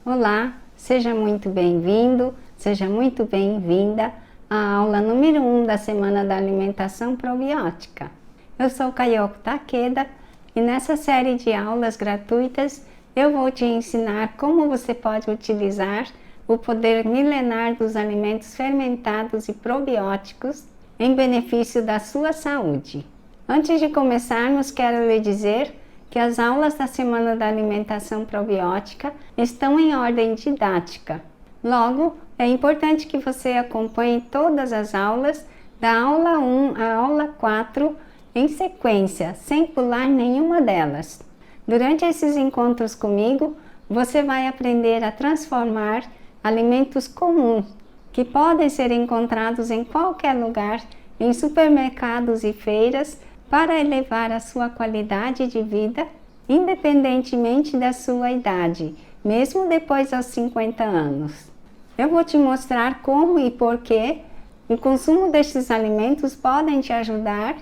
Olá, seja muito bem-vindo, seja muito bem-vinda à aula número 1 da Semana da Alimentação Probiótica. Eu sou Kayoko Takeda e nessa série de aulas gratuitas eu vou te ensinar como você pode utilizar o poder milenar dos alimentos fermentados e probióticos em benefício da sua saúde. Antes de começarmos, quero lhe dizer que as aulas da Semana da Alimentação Probiótica estão em ordem didática. Logo, é importante que você acompanhe todas as aulas da aula 1 à aula 4 em sequência, sem pular nenhuma delas. Durante esses encontros comigo, você vai aprender a transformar alimentos comuns, que podem ser encontrados em qualquer lugar, em supermercados e feiras, para elevar a sua qualidade de vida, independentemente da sua idade, mesmo depois dos 50 anos. Eu vou te mostrar como e por que o consumo destes alimentos podem te ajudar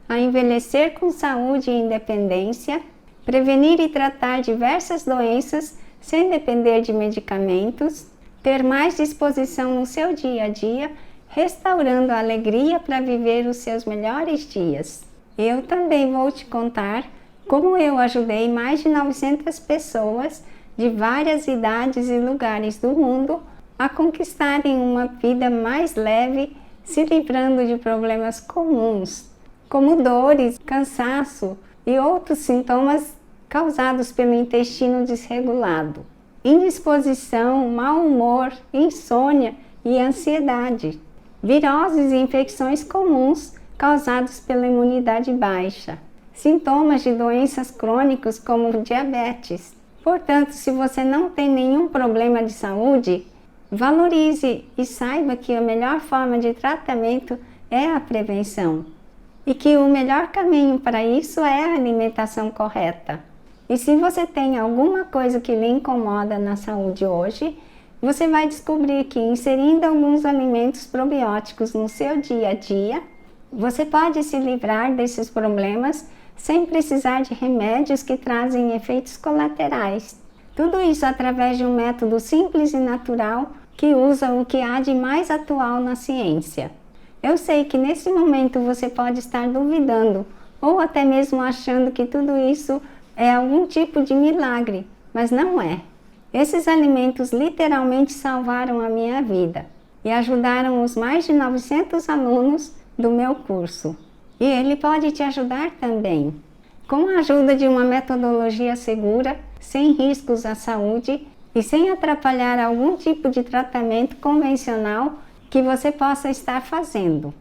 a envelhecer com saúde e independência, prevenir e tratar diversas doenças sem depender de medicamentos, ter mais disposição no seu dia a dia, restaurando a alegria para viver os seus melhores dias. Eu também vou te contar como eu ajudei mais de 900 pessoas de várias idades e lugares do mundo a conquistarem uma vida mais leve, se livrando de problemas comuns, como dores, cansaço e outros sintomas causados pelo intestino desregulado, indisposição, mau humor, insônia e ansiedade, viroses e infecções comuns causados pela imunidade baixa, sintomas de doenças crônicas como diabetes. Portanto, se você não tem nenhum problema de saúde, valorize e saiba que a melhor forma de tratamento é a prevenção e que o melhor caminho para isso é a alimentação correta. E se você tem alguma coisa que lhe incomoda na saúde hoje, você vai descobrir que inserindo alguns alimentos probióticos no seu dia a dia, você pode se livrar desses problemas sem precisar de remédios que trazem efeitos colaterais. Tudo isso através de um método simples e natural que usa o que há de mais atual na ciência. Eu sei que nesse momento você pode estar duvidando ou até mesmo achando que tudo isso é algum tipo de milagre, mas não é. Esses alimentos literalmente salvaram a minha vida e ajudaram os mais de 900 alunos do meu curso. E ele pode te ajudar também. Com a ajuda de uma metodologia segura, sem riscos à saúde e sem atrapalhar algum tipo de tratamento convencional que você possa estar fazendo.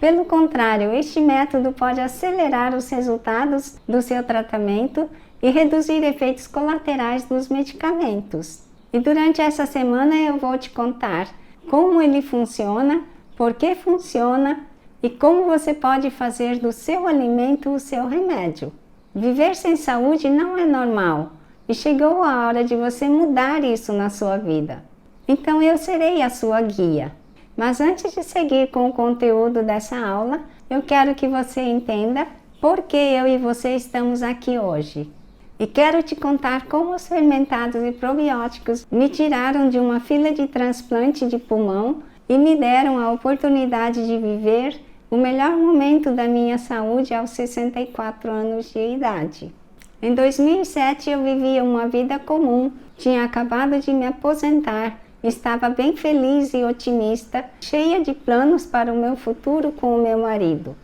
Pelo contrário, este método pode acelerar os resultados do seu tratamento e reduzir efeitos colaterais dos medicamentos. E durante essa semana eu vou te contar como ele funciona, por que funciona e como você pode fazer do seu alimento o seu remédio. Viver sem saúde não é normal e chegou a hora de você mudar isso na sua vida. Então eu serei a sua guia. Mas antes de seguir com o conteúdo dessa aula, eu quero que você entenda por que eu e você estamos aqui hoje. E quero te contar como os fermentados e probióticos me tiraram de uma fila de transplante de pulmão e me deram a oportunidade de viver o melhor momento da minha saúde aos 64 anos de idade. Em 2007 eu vivia uma vida comum, tinha acabado de me aposentar, estava bem feliz e otimista, cheia de planos para o meu futuro com o meu marido.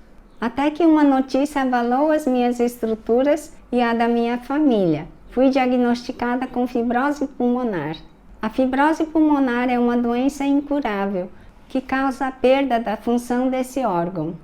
Até que uma notícia abalou as minhas estruturas e a da minha família. Fui diagnosticada com fibrose pulmonar. A fibrose pulmonar é uma doença incurável que causa a perda da função desse órgão.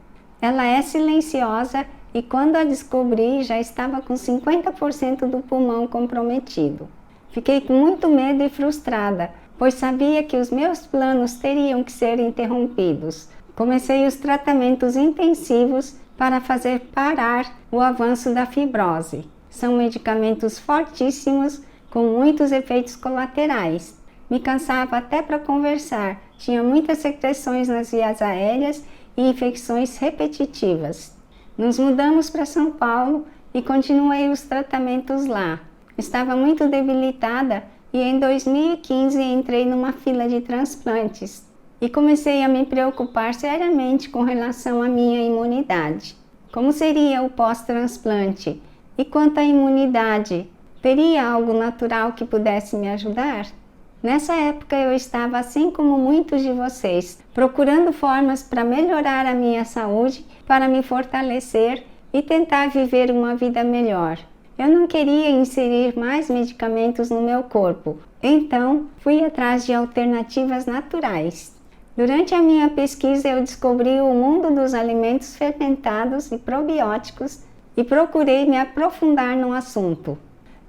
Ela é silenciosa e quando a descobri já estava com 50% do pulmão comprometido. Fiquei com muito medo e frustrada, pois sabia que os meus planos teriam que ser interrompidos. Comecei os tratamentos intensivos para fazer parar o avanço da fibrose. São medicamentos fortíssimos com muitos efeitos colaterais. Me cansava até para conversar, tinha muitas secreções nas vias aéreas e infecções repetitivas. Nos mudamos para São Paulo e continuei os tratamentos lá. Estava muito debilitada e em 2015 entrei numa fila de transplantes e comecei a me preocupar seriamente com relação à minha imunidade. Como seria o pós-transplante? E quanto à imunidade, teria algo natural que pudesse me ajudar? Nessa época eu estava, assim como muitos de vocês, procurando formas para melhorar a minha saúde, para me fortalecer e tentar viver uma vida melhor. Eu não queria inserir mais medicamentos no meu corpo, então fui atrás de alternativas naturais. Durante a minha pesquisa eu descobri o mundo dos alimentos fermentados e probióticos e procurei me aprofundar no assunto.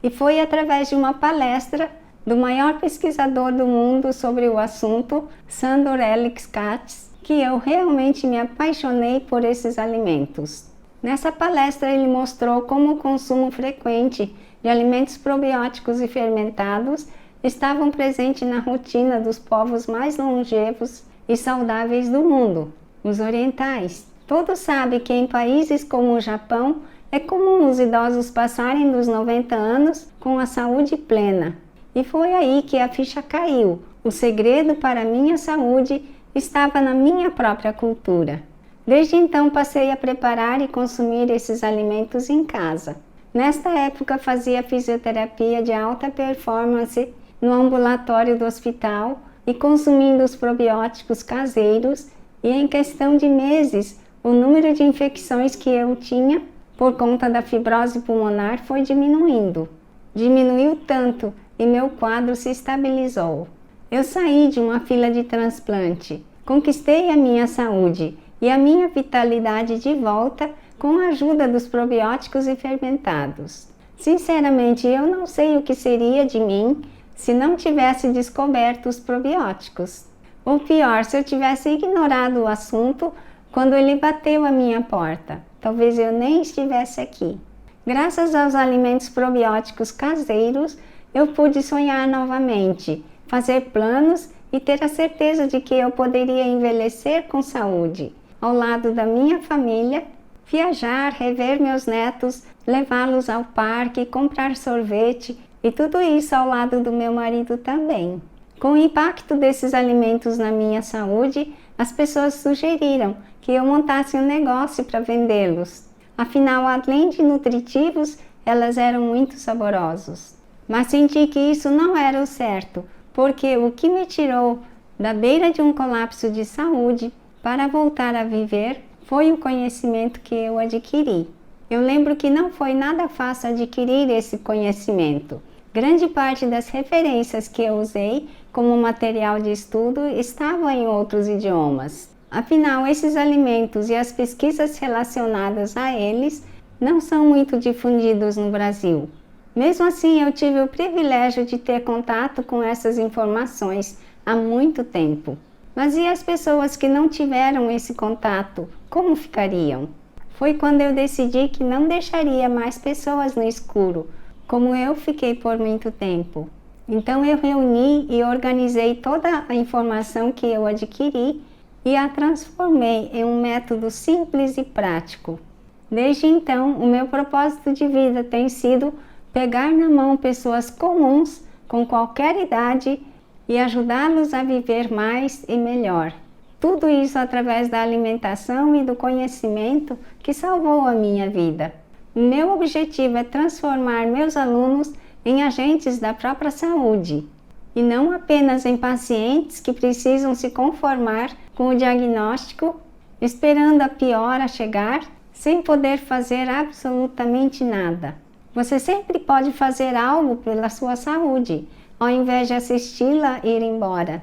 E foi através de uma palestra do maior pesquisador do mundo sobre o assunto, Sándor Hélix Katz, que eu realmente me apaixonei por esses alimentos. Nessa palestra ele mostrou como o consumo frequente de alimentos probióticos e fermentados estavam presentes na rotina dos povos mais longevos e saudáveis do mundo, os orientais. Todos sabem que em países como o Japão é comum os idosos passarem dos 90 anos com a saúde plena. E foi aí que a ficha caiu. O segredo para a minha saúde estava na minha própria cultura. Desde então passei a preparar e consumir esses alimentos em casa. Nesta época fazia fisioterapia de alta performance no ambulatório do hospital e consumindo os probióticos caseiros, e em questão de meses o número de infecções que eu tinha por conta da fibrose pulmonar foi diminuindo. Diminuiu tanto e meu quadro se estabilizou. Eu saí de uma fila de transplante, conquistei a minha saúde e a minha vitalidade de volta com a ajuda dos probióticos e fermentados. Sinceramente, eu não sei o que seria de mim se não tivesse descoberto os probióticos. Ou pior, se eu tivesse ignorado o assunto quando ele bateu à minha porta. Talvez eu nem estivesse aqui. Graças aos alimentos probióticos caseiros, eu pude sonhar novamente, fazer planos e ter a certeza de que eu poderia envelhecer com saúde, ao lado da minha família, viajar, rever meus netos, levá-los ao parque, comprar sorvete e tudo isso ao lado do meu marido também. Com o impacto desses alimentos na minha saúde, as pessoas sugeriram que eu montasse um negócio para vendê-los. Afinal, além de nutritivos, elas eram muito saborosos. Mas senti que isso não era o certo, porque o que me tirou da beira de um colapso de saúde para voltar a viver foi o conhecimento que eu adquiri. Eu lembro que não foi nada fácil adquirir esse conhecimento. Grande parte das referências que eu usei como material de estudo estavam em outros idiomas. Afinal, esses alimentos e as pesquisas relacionadas a eles não são muito difundidos no Brasil. Mesmo assim, eu tive o privilégio de ter contato com essas informações há muito tempo. Mas e as pessoas que não tiveram esse contato, como ficariam? Foi quando eu decidi que não deixaria mais pessoas no escuro, como eu fiquei por muito tempo. Então eu reuni e organizei toda a informação que eu adquiri e a transformei em um método simples e prático. Desde então, o meu propósito de vida tem sido pegar na mão pessoas comuns com qualquer idade e ajudá-los a viver mais e melhor. Tudo isso através da alimentação e do conhecimento que salvou a minha vida. O meu objetivo é transformar meus alunos em agentes da própria saúde e não apenas em pacientes que precisam se conformar com o diagnóstico, esperando a piora chegar, sem poder fazer absolutamente nada. Você sempre pode fazer algo pela sua saúde, ao invés de assisti-la ir embora,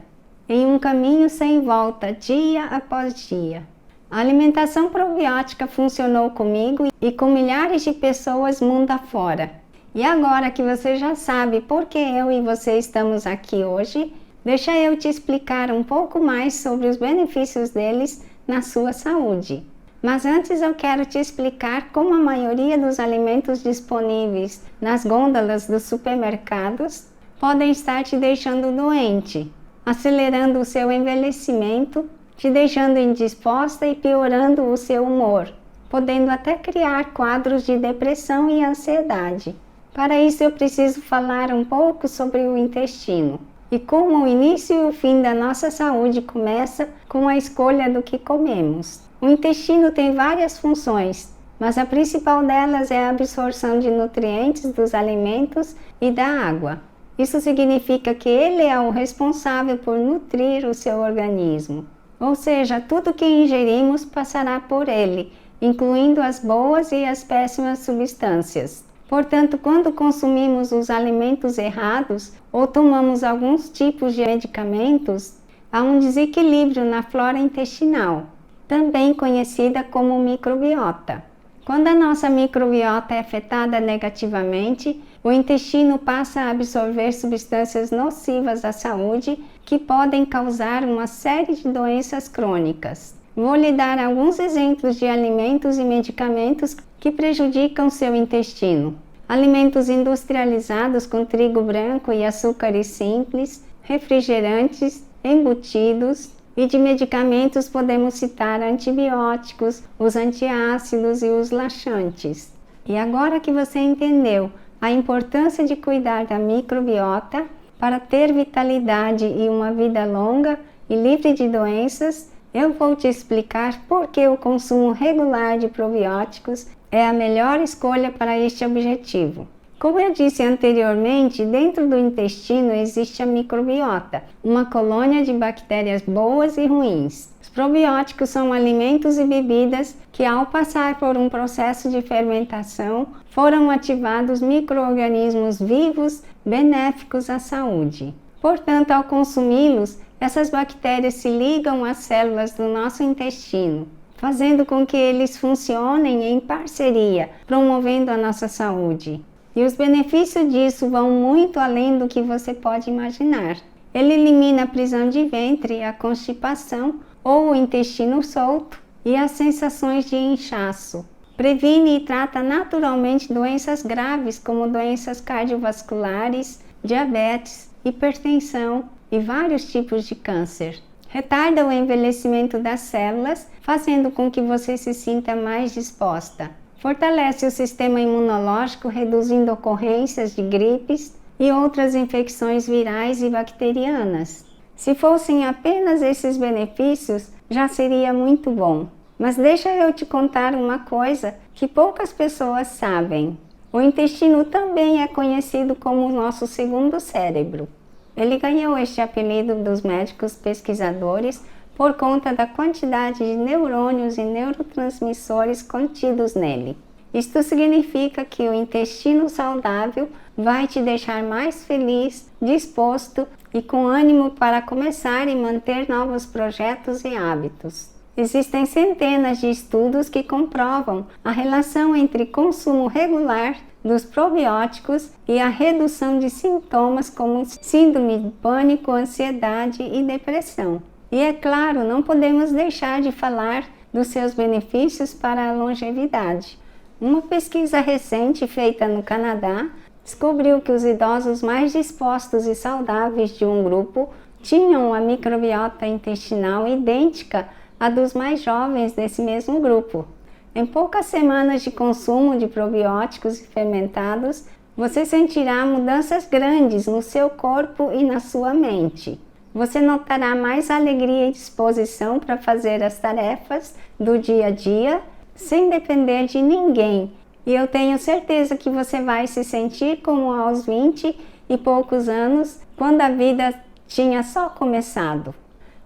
em um caminho sem volta, dia após dia. A alimentação probiótica funcionou comigo e com milhares de pessoas mundo afora. E agora que você já sabe por que eu e você estamos aqui hoje, deixa eu te explicar um pouco mais sobre os benefícios deles na sua saúde. Mas antes eu quero te explicar como a maioria dos alimentos disponíveis nas gôndolas dos supermercados podem estar te deixando doente, acelerando o seu envelhecimento, te deixando indisposta e piorando o seu humor, podendo até criar quadros de depressão e ansiedade. Para isso eu preciso falar um pouco sobre o intestino e como o início e o fim da nossa saúde começa com a escolha do que comemos. O intestino tem várias funções, mas a principal delas é a absorção de nutrientes dos alimentos e da água. Isso significa que ele é o responsável por nutrir o seu organismo. Ou seja, tudo que ingerimos passará por ele, incluindo as boas e as péssimas substâncias. Portanto, quando consumimos os alimentos errados ou tomamos alguns tipos de medicamentos, há um desequilíbrio na flora intestinal, também conhecida como microbiota. Quando a nossa microbiota é afetada negativamente, o intestino passa a absorver substâncias nocivas à saúde que podem causar uma série de doenças crônicas. Vou lhe dar alguns exemplos de alimentos e medicamentos que prejudicam seu intestino. Alimentos industrializados com trigo branco e açúcares simples, refrigerantes, embutidos, e de medicamentos podemos citar antibióticos, os antiácidos e os laxantes. E agora que você entendeu a importância de cuidar da microbiota para ter vitalidade e uma vida longa e livre de doenças, eu vou te explicar por que o consumo regular de probióticos é a melhor escolha para este objetivo. Como eu disse anteriormente, dentro do intestino existe a microbiota, uma colônia de bactérias boas e ruins. Os probióticos são alimentos e bebidas que, ao passar por um processo de fermentação, foram ativados micro-organismos vivos benéficos à saúde. Portanto, ao consumi-los, essas bactérias se ligam às células do nosso intestino, fazendo com que eles funcionem em parceria, promovendo a nossa saúde. E os benefícios disso vão muito além do que você pode imaginar. Ele elimina a prisão de ventre, a constipação ou o intestino solto e as sensações de inchaço. Previne e trata naturalmente doenças graves como doenças cardiovasculares, diabetes, hipertensão e vários tipos de câncer. Retarda o envelhecimento das células, fazendo com que você se sinta mais disposta. Fortalece o sistema imunológico, reduzindo ocorrências de gripes e outras infecções virais e bacterianas. Se fossem apenas esses benefícios, já seria muito bom. Mas deixa eu te contar uma coisa que poucas pessoas sabem. O intestino também é conhecido como o nosso segundo cérebro. Ele ganhou este apelido dos médicos pesquisadores por conta da quantidade de neurônios e neurotransmissores contidos nele. Isto significa que o intestino saudável vai te deixar mais feliz, disposto e com ânimo para começar e manter novos projetos e hábitos. Existem centenas de estudos que comprovam a relação entre consumo regular dos probióticos e a redução de sintomas como síndrome de pânico, ansiedade e depressão. E é claro, não podemos deixar de falar dos seus benefícios para a longevidade. Uma pesquisa recente feita no Canadá descobriu que os idosos mais dispostos e saudáveis de um grupo tinham uma microbiota intestinal idêntica à dos mais jovens desse mesmo grupo. Em poucas semanas de consumo de probióticos e fermentados, você sentirá mudanças grandes no seu corpo e na sua mente. Você notará mais alegria e disposição para fazer as tarefas do dia a dia, sem depender de ninguém. E eu tenho certeza que você vai se sentir como aos 20 e poucos anos, quando a vida tinha só começado.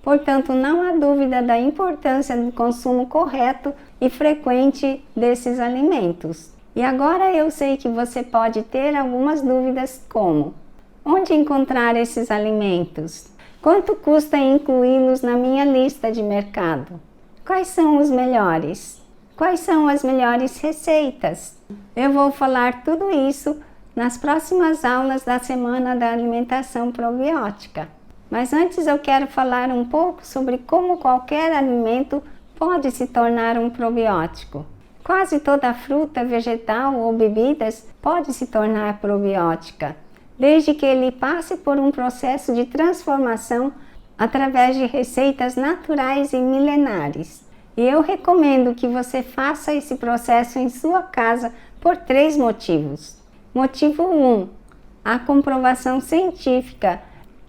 Portanto, não há dúvida da importância do consumo correto e frequente desses alimentos. E agora eu sei que você pode ter algumas dúvidas como: onde encontrar esses alimentos? Quanto custa incluí-los na minha lista de mercado? Quais são os melhores? Quais são as melhores receitas? Eu vou falar tudo isso nas próximas aulas da Semana da Alimentação Probiótica. Mas antes eu quero falar um pouco sobre como qualquer alimento pode se tornar um probiótico. Quase toda fruta, vegetal ou bebidas pode se tornar probiótica, desde que ele passe por um processo de transformação através de receitas naturais e milenares. E eu recomendo que você faça esse processo em sua casa por 3 motivos. Motivo 1. A comprovação científica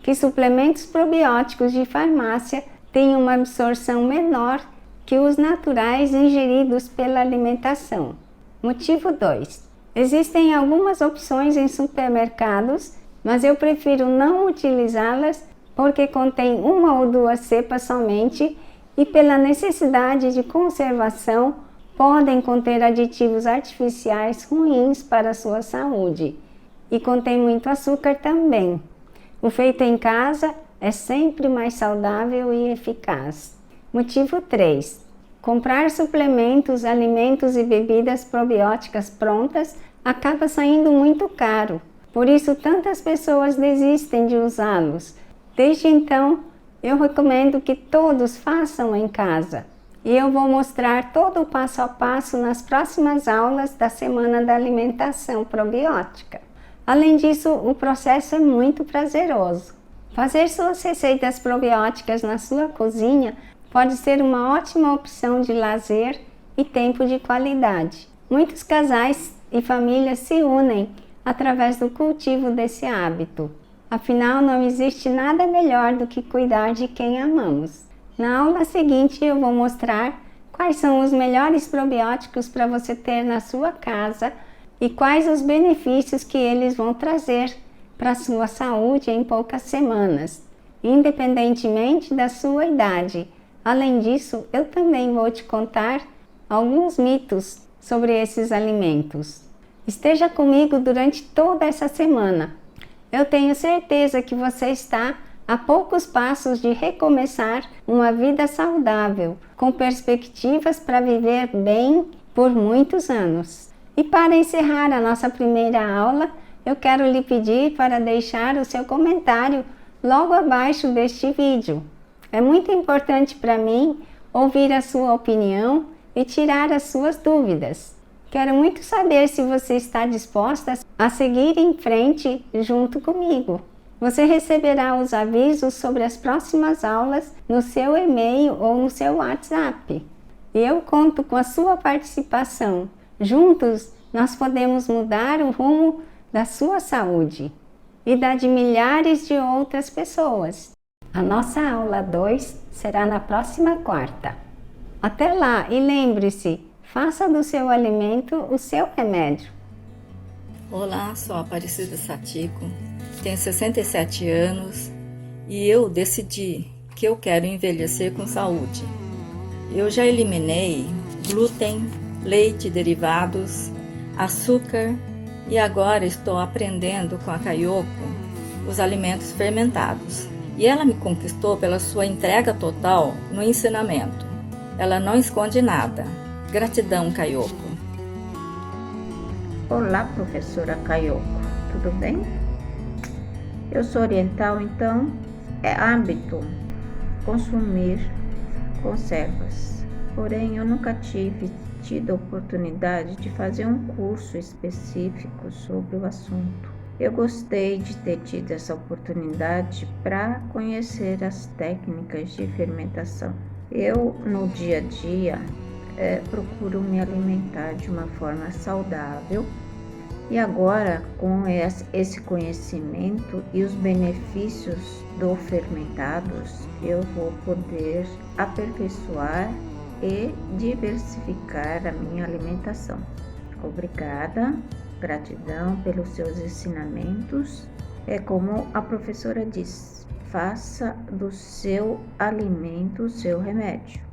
que suplementos probióticos de farmácia têm uma absorção menor que os naturais ingeridos pela alimentação. Motivo 2. Existem algumas opções em supermercados, mas eu prefiro não utilizá-las porque contém uma ou duas cepas somente e pela necessidade de conservação podem conter aditivos artificiais ruins para a sua saúde e contém muito açúcar também. O feito em casa é sempre mais saudável e eficaz. Motivo 3. Comprar suplementos, alimentos e bebidas probióticas prontas acaba saindo muito caro. Por isso, tantas pessoas desistem de usá-los. Desde então, eu recomendo que todos façam em casa. E eu vou mostrar todo o passo a passo nas próximas aulas da Semana da Alimentação Probiótica. Além disso, o processo é muito prazeroso. Fazer suas receitas probióticas na sua cozinha pode ser uma ótima opção de lazer e tempo de qualidade. Muitos casais e famílias se unem através do cultivo desse hábito. Afinal, não existe nada melhor do que cuidar de quem amamos. Na aula seguinte, eu vou mostrar quais são os melhores probióticos para você ter na sua casa e quais os benefícios que eles vão trazer para a sua saúde em poucas semanas, independentemente da sua idade. Além disso, eu também vou te contar alguns mitos sobre esses alimentos. Esteja comigo durante toda essa semana. Eu tenho certeza que você está a poucos passos de recomeçar uma vida saudável, com perspectivas para viver bem por muitos anos. E para encerrar a nossa primeira aula, eu quero lhe pedir para deixar o seu comentário logo abaixo deste vídeo. É muito importante para mim ouvir a sua opinião e tirar as suas dúvidas. Quero muito saber se você está disposta a seguir em frente junto comigo. Você receberá os avisos sobre as próximas aulas no seu e-mail ou no seu WhatsApp. E eu conto com a sua participação. Juntos, nós podemos mudar o rumo da sua saúde e da de milhares de outras pessoas. A nossa aula 2 será na próxima quarta. Até lá e lembre-se, faça do seu alimento o seu remédio. Olá, sou a Aparecida Satico, tenho 67 anos e eu decidi que eu quero envelhecer com saúde. Eu já eliminei glúten, leite e derivados, açúcar e agora estou aprendendo com a Kayoko os alimentos fermentados. E ela me conquistou pela sua entrega total no ensinamento. Ela não esconde nada. Gratidão, Kayoko. Olá, professora Kayoko, tudo bem? Eu sou oriental, então é hábito consumir conservas. Porém, eu nunca tive tido a oportunidade de fazer um curso específico sobre o assunto. Eu gostei de ter tido essa oportunidade para conhecer as técnicas de fermentação. Eu, no dia a dia, procuro me alimentar de uma forma saudável e agora, com esse conhecimento e os benefícios do fermentados, eu vou poder aperfeiçoar e diversificar a minha alimentação. Obrigada. Gratidão pelos seus ensinamentos. É como a professora diz, faça do seu alimento o seu remédio.